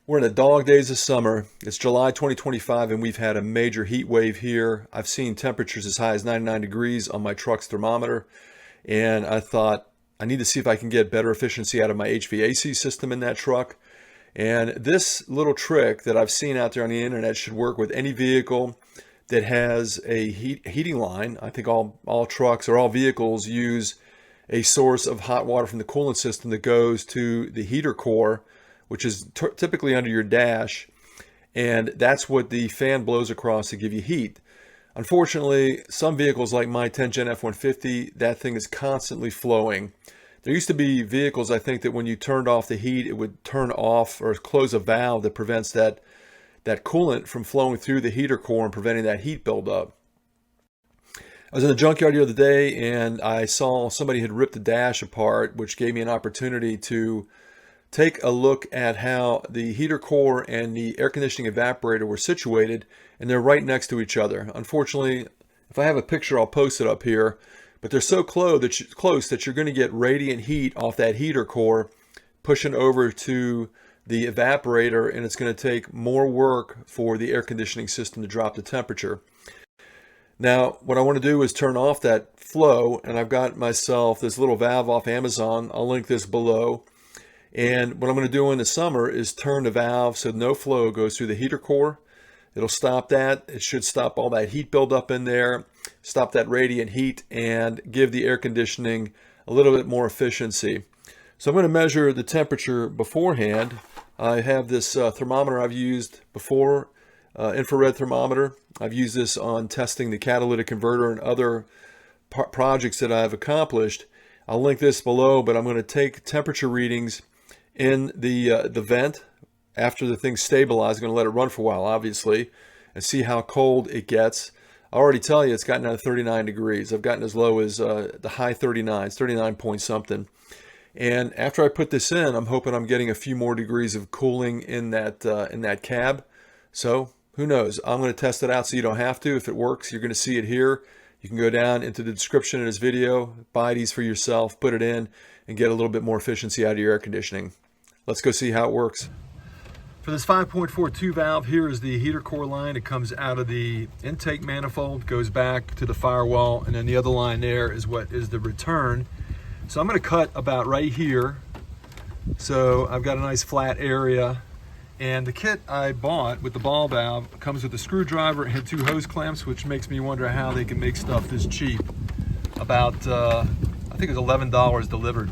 We're in the dog days of summer. It's July 2025 and we've had a major heat wave here. I've seen temperatures as high as 99 degrees on my truck's thermometer, and I thought I need to see if I can get better efficiency out of my HVAC system in that truck. And this little trick that I've seen out there on the internet should work with any vehicle that has a heating line. I think all trucks or all vehicles use a source of hot water from the coolant system that goes to the heater core, which is typically under your dash, and that's what the fan blows across to give you heat. Unfortunately, some vehicles like my 10 Gen F-150, that thing is constantly flowing. There used to be vehicles, I think, that when you turned off the heat, it would turn off or close a valve that prevents that coolant from flowing through the heater core and preventing that heat buildup. I was in the junkyard the other day and I saw somebody had ripped the dash apart, which gave me an opportunity to take a look at how the heater core and the air conditioning evaporator were situated, and they're right next to each other. Unfortunately, if I have a picture, I'll post it up here, but they're so close that you're going to get radiant heat off that heater core pushing over to the evaporator, and it's going to take more work for the air conditioning system to drop the temperature. Now, what I want to do is turn off that flow, and I've got myself this little valve off Amazon. I'll link this below. And what I'm going to do in the summer is turn the valve so no flow goes through the heater core. It'll stop that. It should stop all that heat buildup in there, stop that radiant heat, and give the air conditioning a little bit more efficiency. So I'm going to measure the temperature beforehand. I have this thermometer I've used before, infrared thermometer. I've used this on testing the catalytic converter and other projects that I've accomplished. I'll link this below, but I'm going to take temperature readings in the vent after the thing's stabilized. I'm going to let it run for a while, obviously, and see how cold it gets. I already tell you it's gotten down to 39 degrees. I've gotten as low as the high 39s, 39 point something. And after I put this in, I'm hoping I'm getting a few more degrees of cooling in that cab. So who knows? I'm going to test it out so you don't have to. If it works, you're going to see it here. You can go down into the description of this video, buy these for yourself, put it in, and get a little bit more efficiency out of your air conditioning. Let's go see how it works. For this 5.42 valve, here is the heater core line. It comes out of the intake manifold, goes back to the firewall, and then the other line there is what is the return. So I'm going to cut about right here. So I've got a nice flat area. And the kit I bought with the ball valve comes with a screwdriver and 2 hose clamps, which makes me wonder how they can make stuff this cheap. About, I think it was $11 delivered.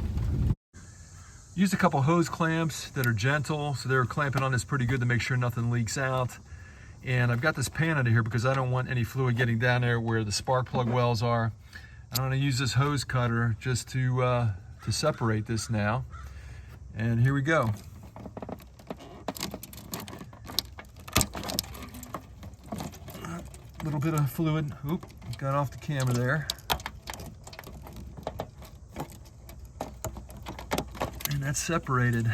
Used a couple hose clamps that are gentle, so they're clamping on this pretty good to make sure nothing leaks out. And I've got this pan under here because I don't want any fluid getting down there where the spark plug wells are. I'm going to use this hose cutter just to separate this now. And here we go. A little bit of fluid. Oop, got off the camera there. And that's separated.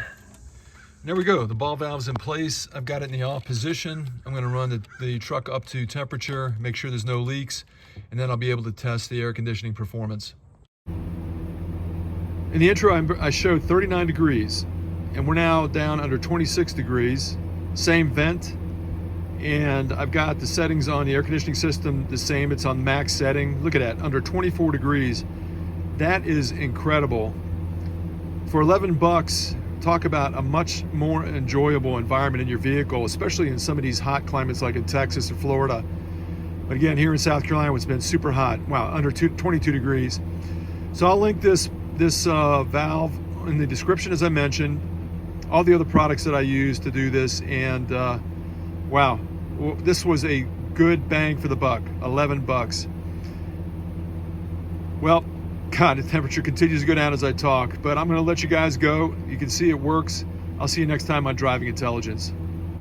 There we go. The ball valve's in place. I've got it in the off position. I'm going to run the truck up to temperature, make sure there's no leaks, and then I'll be able to test the air conditioning performance. In the intro, I showed 39 degrees, and we're now down under 26 degrees. Same vent. And I've got the settings on the air conditioning system the same. It's on max setting. Look at that, under 24 degrees. That is incredible. For 11 bucks, talk about a much more enjoyable environment in your vehicle, especially in some of these hot climates like in Texas and Florida. But again, here in South Carolina, it's been super hot. Wow, under 22 degrees. So I'll link this valve in the description, as I mentioned, all the other products that I use to do this, and wow. This was a good bang for the buck, 11 bucks. Well, God, the temperature continues to go down as I talk, but I'm going to let you guys go. You can see it works. I'll see you next time on Driving Intelligence.